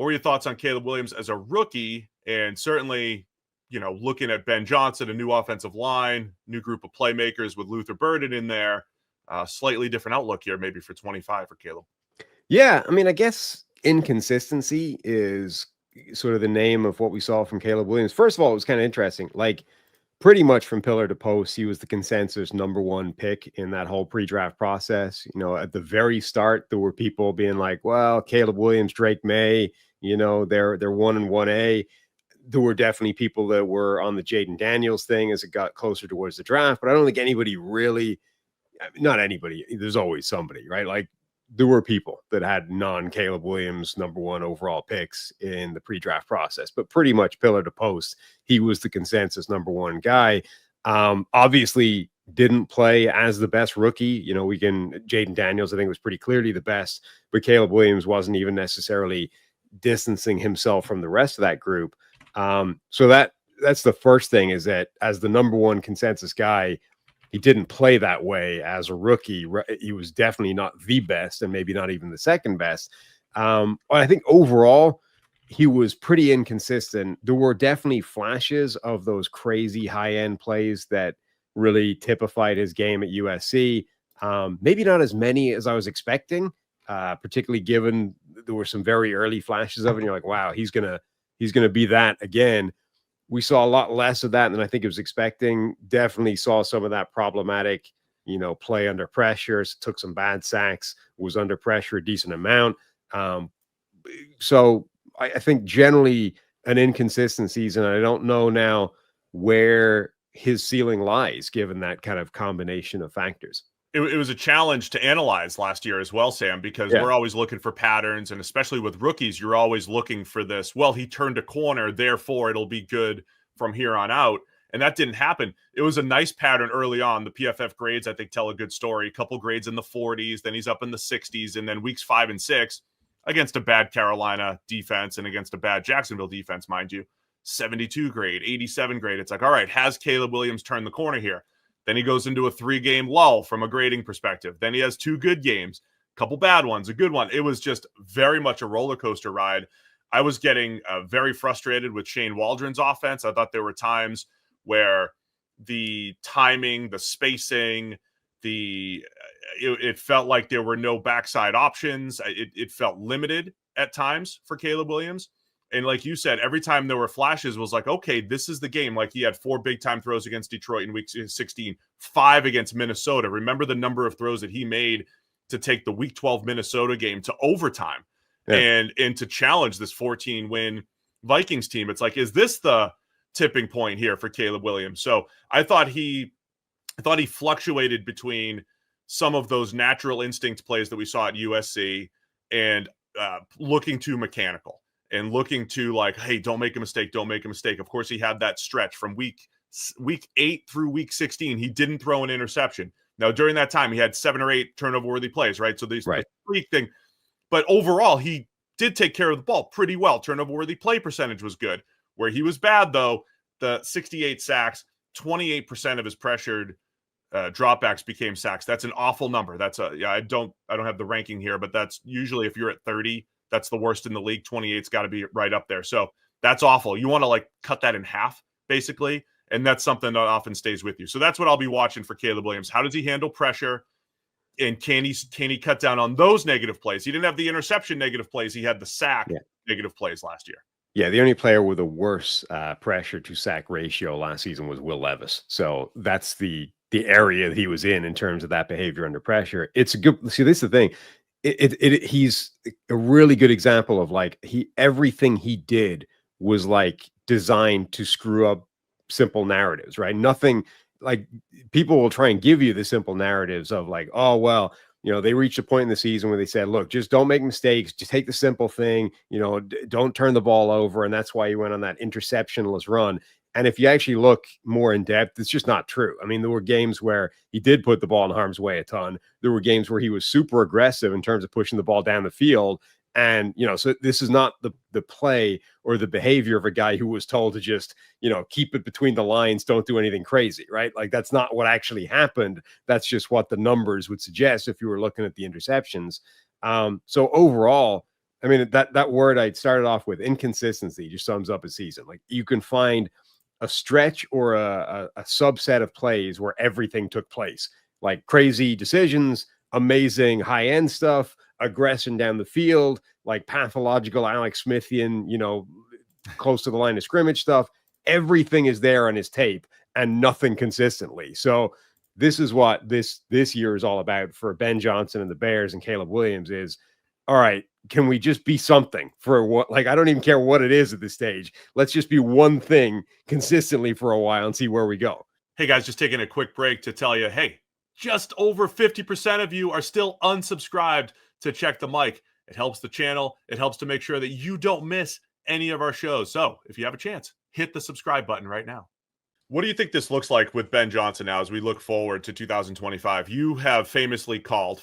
What were your thoughts on Caleb Williams as a rookie? And certainly, looking at Ben Johnson, a new offensive line, new group of playmakers with Luther Burden in there, slightly different outlook here, maybe for 25 for Caleb. Yeah, I mean, I guess inconsistency is sort of the name of what we saw from Caleb Williams. First of all, it was kind of interesting. Like, pretty much from pillar to post, he was the consensus number one pick in that whole pre-draft process. At the very start, there were people being like, well, Caleb Williams, Drake May, they're 1 and 1A. There were definitely people that were on the Jaden Daniels thing as it got closer towards the draft, but I don't think anybody really, not anybody, there's always somebody, right? Like, there were people that had non-Caleb Williams number one overall picks in the pre-draft process, but pretty much pillar to post, he was the consensus number one guy. Obviously didn't play as the best rookie. Jaden Daniels, I think, was pretty clearly the best, but Caleb Williams wasn't even necessarily distancing himself from the rest of that group. So that's the first thing, is that as the number one consensus guy, he didn't play that way as a rookie. He was definitely not the best, and maybe not even the second best. I think overall, he was pretty inconsistent. There were definitely flashes of those crazy high-end plays that really typified his game at USC. Maybe not as many as I was expecting, particularly given there were some very early flashes of it. And you're like, wow, he's gonna be that again. We saw a lot less of that than I think it was expecting. Definitely saw some of that problematic, play under pressure. Took some bad sacks, was under pressure a decent amount. So I think generally an inconsistent season. I don't know now where his ceiling lies, given that kind of combination of factors. It was a challenge to analyze last year as well, Sam, because we're always looking for patterns. And especially with rookies, you're always looking for this. Well, he turned a corner, therefore it'll be good from here on out. And that didn't happen. It was a nice pattern early on. The PFF grades, I think, tell a good story. A couple grades in the 40s, then he's up in the 60s. And then weeks 5 and 6 against a bad Carolina defense and against a bad Jacksonville defense, mind you, 72 grade, 87 grade. It's like, all right, has Caleb Williams turned the corner here? Then he goes into a 3-game lull from a grading perspective. Then he has 2 good games, a couple bad ones, a good one. It was just very much a roller coaster ride. I was getting very frustrated with Shane Waldron's offense. I thought there were times where the timing, the spacing, it felt like there were no backside options. It felt limited at times for Caleb Williams. And like you said, every time there were flashes was like, okay, this is the game. Like, he had 4 big-time throws against Detroit in week 16, 5 against Minnesota. Remember the number of throws that he made to take the week 12 Minnesota game to overtime and to challenge this 14-win Vikings team. It's like, is this the tipping point here for Caleb Williams? So I thought he fluctuated between some of those natural instinct plays that we saw at USC and looking too mechanical. And looking to like, hey, don't make a mistake. Don't make a mistake. Of course, he had that stretch from week 8 through week 16. He didn't throw an interception. Now, during that time, he had 7 or 8 turnover-worthy plays, right? So these freak thing. But overall, he did take care of the ball pretty well. Turnover-worthy play percentage was good. Where he was bad, though, the 68 sacks, 28% of his pressured dropbacks became sacks. That's an awful number. I don't have the ranking here, but that's usually if you're at 30. That's the worst in the league. 28's got to be right up there. So that's awful. You want to cut that in half, basically. And that's something that often stays with you. So that's what I'll be watching for Caleb Williams. How does he handle pressure? And can he cut down on those negative plays? He didn't have the interception negative plays. He had the sack negative plays last year. Yeah, the only player with a worse pressure to sack ratio last season was Will Levis. So that's the area that he was in terms of that behavior under pressure. It's a good. See, this is the thing. He's a really good example of everything he did was designed to screw up simple narratives, right? Nothing, people will try and give you the simple narratives of oh, well, they reached a point in the season where they said, look, just don't make mistakes. Just take the simple thing, don't turn the ball over. And that's why he went on that interceptionless run. And if you actually look more in depth, it's just not true. I mean, there were games where he did put the ball in harm's way a ton. There were games where he was super aggressive in terms of pushing the ball down the field. And, so this is not the play or the behavior of a guy who was told to just, keep it between the lines, don't do anything crazy, right? That's not what actually happened. That's just what the numbers would suggest if you were looking at the interceptions. So overall, I mean, that word I started off with, inconsistency, just sums up a season. Like, you can find a stretch or a subset of plays where everything took place, like crazy decisions, amazing high end stuff, aggression down the field, like pathological Alex Smithian, close to the line of scrimmage stuff. Everything is there on his tape and nothing consistently. So this is what this year is all about for Ben Johnson and the Bears and Caleb Williams is, all right, can we just be something for what? Like, I don't even care what it is at this stage. Let's just be one thing consistently for a while and see where we go. Hey guys, just taking a quick break to tell you, hey, just over 50% of you are still unsubscribed to Check the Mic. It helps the channel. It helps to make sure that you don't miss any of our shows. So if you have a chance, hit the subscribe button right now. What do you think this looks like with Ben Johnson now as we look forward to 2025? You have famously called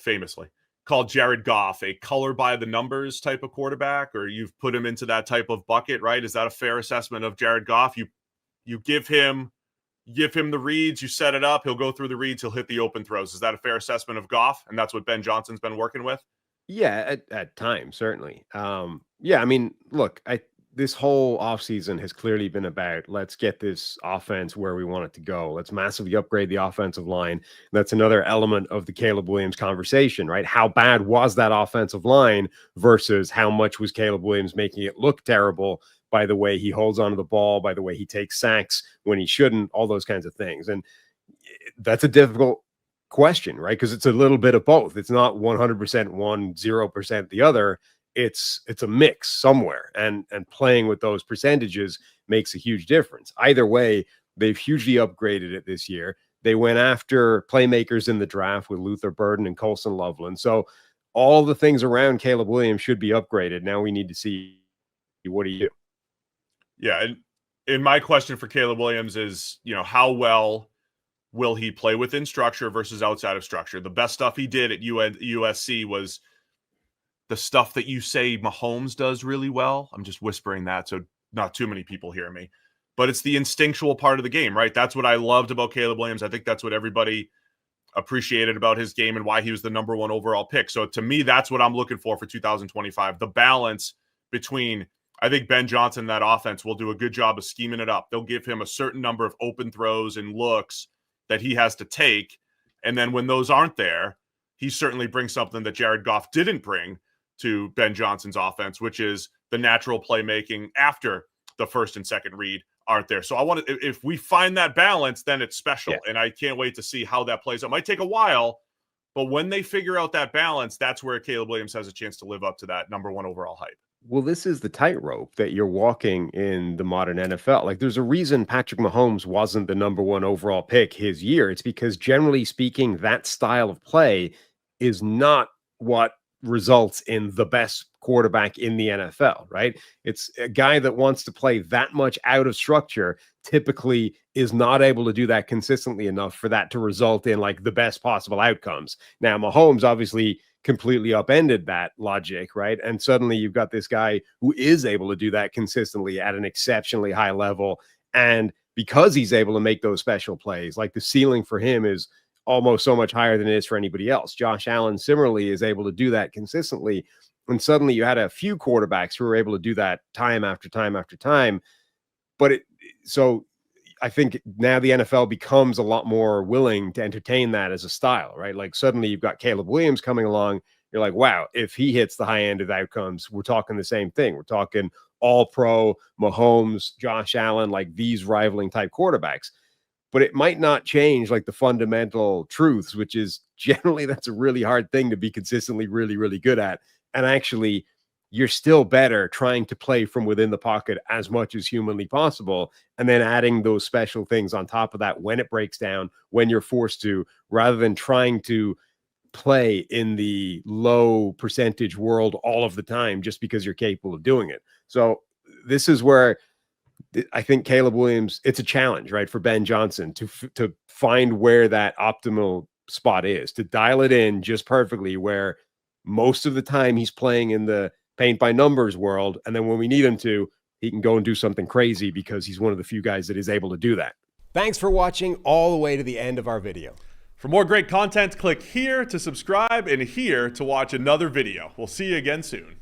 Jared Goff a color by the numbers type of quarterback, or you've put him into that type of bucket, right? Is that a fair assessment of Jared Goff? You give him the reads, you set it up, he'll go through the reads, he'll hit the open throws. Is that a fair assessment of Goff? And that's what Ben Johnson's been working with? Yeah, at times, certainly. Yeah, I mean, look, this whole offseason has clearly been about, let's get this offense where we want it to go. Let's massively upgrade the offensive line. That's another element of the Caleb Williams conversation, right? How bad was that offensive line versus how much was Caleb Williams making it look terrible by the way he holds onto the ball, by the way he takes sacks when he shouldn't, all those kinds of things. And that's a difficult question, right? Because it's a little bit of both. It's not 100% one, 0% the other. It's a mix somewhere, and playing with those percentages makes a huge difference. Either way, they've hugely upgraded it this year. They went after playmakers in the draft with Luther Burden and Colson Loveland. So all the things around Caleb Williams should be upgraded. Now we need to see, what do you do? Yeah, and my question for Caleb Williams is, how well will he play within structure versus outside of structure? The best stuff he did at USC was the stuff that you say Mahomes does really well. I'm just whispering that so not too many people hear me. But it's the instinctual part of the game, right? That's what I loved about Caleb Williams. I think that's what everybody appreciated about his game and why he was the number 1 overall pick. So to me, that's what I'm looking for 2025. The balance between, I think Ben Johnson, that offense, will do a good job of scheming it up. They'll give him a certain number of open throws and looks that he has to take. And then when those aren't there, he certainly brings something that Jared Goff didn't bring to Ben Johnson's offense, which is the natural playmaking after the first and second read aren't there. So if we find that balance, then it's special. Yeah. And I can't wait to see how that plays out. It might take a while, but when they figure out that balance, that's where Caleb Williams has a chance to live up to that number 1 overall hype. Well, this is the tightrope that you're walking in the modern NFL. Like, there's a reason Patrick Mahomes wasn't the number 1 overall pick his year. It's because, generally speaking, that style of play is not what results in the best quarterback in the NFL, right? It's a guy that wants to play that much out of structure, typically is not able to do that consistently enough for that to result in like the best possible outcomes. Now, Mahomes obviously completely upended that logic, right? And suddenly you've got this guy who is able to do that consistently at an exceptionally high level. And because he's able to make those special plays, like, the ceiling for him is almost so much higher than it is for anybody else. Josh Allen similarly is able to do that consistently. And suddenly you had a few quarterbacks who were able to do that time after time after time. But so I think now the NFL becomes a lot more willing to entertain that as a style, right? Like, suddenly you've got Caleb Williams coming along. You're like, wow, if he hits the high end of outcomes, we're talking the same thing. We're talking all pro, Mahomes, Josh Allen, like these rivaling type quarterbacks. But it might not change like the fundamental truths, which is generally that's a really hard thing to be consistently really, really good at. And actually, you're still better trying to play from within the pocket as much as humanly possible, and then adding those special things on top of that when it breaks down, when you're forced to, rather than trying to play in the low percentage world all of the time just because you're capable of doing it. So this is where I think Caleb Williams, it's a challenge, right, for Ben Johnson to find where that optimal spot is, to dial it in just perfectly, where most of the time he's playing in the paint by numbers world. And then when we need him to, he can go and do something crazy because he's one of the few guys that is able to do that. Thanks for watching all the way to the end of our video. For more great content, click here to subscribe and here to watch another video. We'll see you again soon.